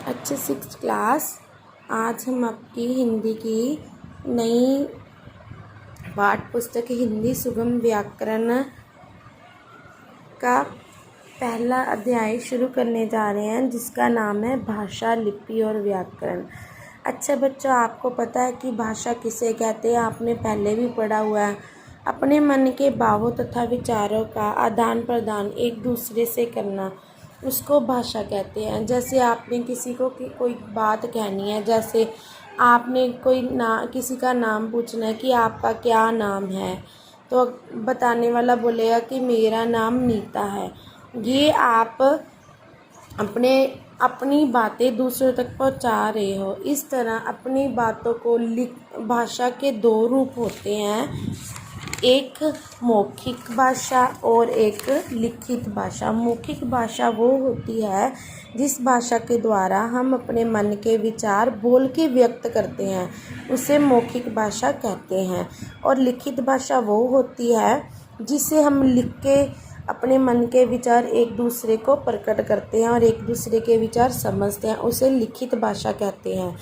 अच्छे 6th class. आज हम आपकी हिंदी की नई पाठ पुस्तक हिंदी सुगम व्याकरण का पहला अध्याय शुरू करने जा रहे हैं, जिसका नाम है भाषा, लिपि और व्याकरण। अच्छा बच्चों, आपको पता है कि भाषा किसे कहते हैं? आपने पहले भी पढ़ा हुआ है। अपने मन के भावों तथा विचारों का आदान प्रदान एक दूसरे से करना, उसको भाषा कहते हैं। जैसे आपने किसी को कोई बात कहनी है, जैसे आपने किसी का नाम पूछना है कि आपका क्या नाम है, तो बताने वाला बोलेगा कि मेरा नाम नीता है। ये आप अपनी बातें दूसरों तक पहुंचा रहे हो। इस तरह अपनी बातों को भाषा के दो रूप होते हैं, एक मौखिक भाषा और एक लिखित भाषा। मौखिक भाषा वो होती है जिस भाषा के द्वारा हम अपने मन के विचार बोल के व्यक्त करते हैं, उसे मौखिक भाषा कहते हैं। और लिखित भाषा वो होती है जिसे हम लिख के अपने मन के विचार एक दूसरे को प्रकट करते हैं और एक दूसरे के विचार समझते हैं, उसे लिखित भाषा कहते हैं।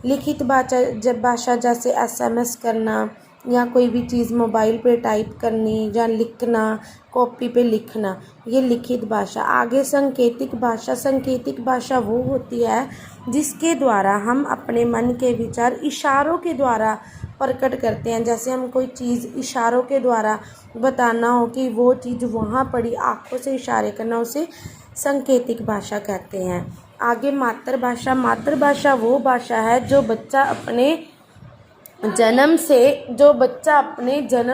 लिखित भाषा जैसे SMS करना या कोई भी चीज़ मोबाइल पे टाइप करनी या लिखना, कॉपी पे लिखना, ये लिखित भाषा। आगे सांकेतिक भाषा। सांकेतिक भाषा वो होती है जिसके द्वारा हम अपने मन के विचार इशारों के द्वारा प्रकट करते हैं। जैसे हम कोई चीज़ इशारों के द्वारा बताना हो कि वो चीज़ वहाँ पड़ी, आँखों से इशारे करना, उसे सांकेतिक भाषा कहते हैं। आगे मातृभाषा। मातृभाषा वो भाषा है जो बच्चा अपने जन्म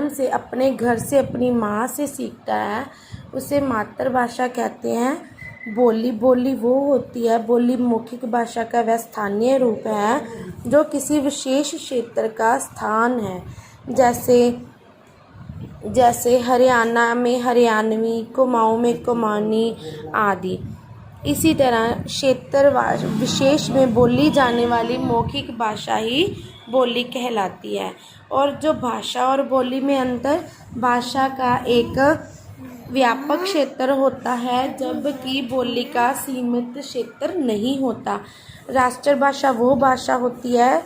से अपने घर से अपनी माँ से सीखता है, उसे मातृभाषा कहते हैं। बोली वो होती है, बोली मौखिक भाषा का वह स्थानीय रूप है जो किसी विशेष क्षेत्र का स्थान है। जैसे हरियाणा में हरियाणवी, कुमाऊँ में कुमाऊनी आदि। इसी तरह क्षेत्र विशेष में बोली जाने वाली मौखिक भाषा ही बोली कहलाती है। और जो भाषा और बोली में अंतर, भाषा का एक व्यापक क्षेत्र होता है जबकि बोली का सीमित क्षेत्र नहीं होता। राष्ट्रभाषा वो भाषा होती है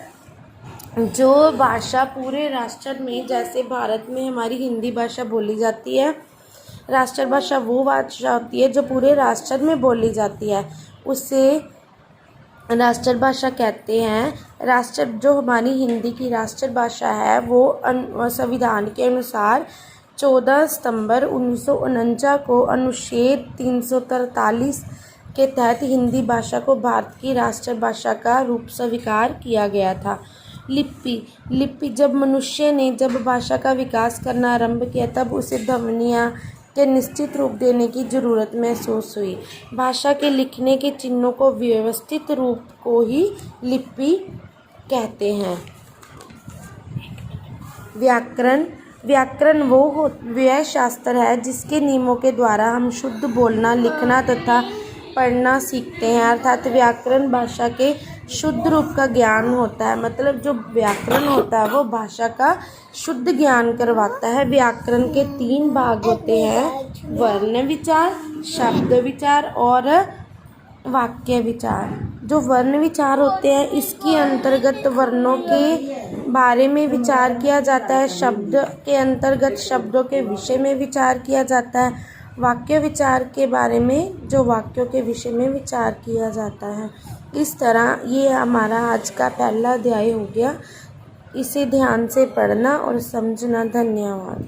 जो भाषा पूरे राष्ट्र में, जैसे भारत में हमारी हिंदी भाषा बोली जाती है, राष्ट्रभाषा वो भाषा होती है जो पूरे राष्ट्र में बोली जाती है, उसे राष्ट्रभाषा कहते हैं। जो हमारी हिंदी की राष्ट्रभाषा है वो संविधान के अनुसार 14 सितंबर 1949 को अनुच्छेद 343 के तहत हिंदी भाषा को भारत की राष्ट्रभाषा का रूप स्वीकार किया गया था। लिपि जब मनुष्य ने भाषा का विकास करना आरंभ किया, तब उसे ध्वनियों के निश्चित रूप देने की ज़रूरत महसूस हुई। भाषा के लिखने के चिन्हों को व्यवस्थित रूप को ही लिपि कहते हैं। व्याकरण वह शास्त्र है जिसके नियमों के द्वारा हम शुद्ध बोलना, लिखना तथा पढ़ना सीखते हैं। अर्थात व्याकरण भाषा के शुद्ध रूप का ज्ञान होता है। मतलब जो व्याकरण होता है वो भाषा का शुद्ध ज्ञान करवाता है। व्याकरण के 3 भाग होते हैं, वर्ण विचार, शब्द विचार और वाक्य विचार। जो वर्ण विचार होते हैं इसके अंतर्गत वर्णों के बारे में विचार किया जाता है। शब्द के अंतर्गत शब्दों के विषय में विचार किया जाता है। वाक्य विचार के बारे में जो वाक्यों के विषय में विचार किया जाता है। इस तरह ये हमारा आज का पहला अध्याय हो गया। इसे ध्यान से पढ़ना और समझना। धन्यवाद।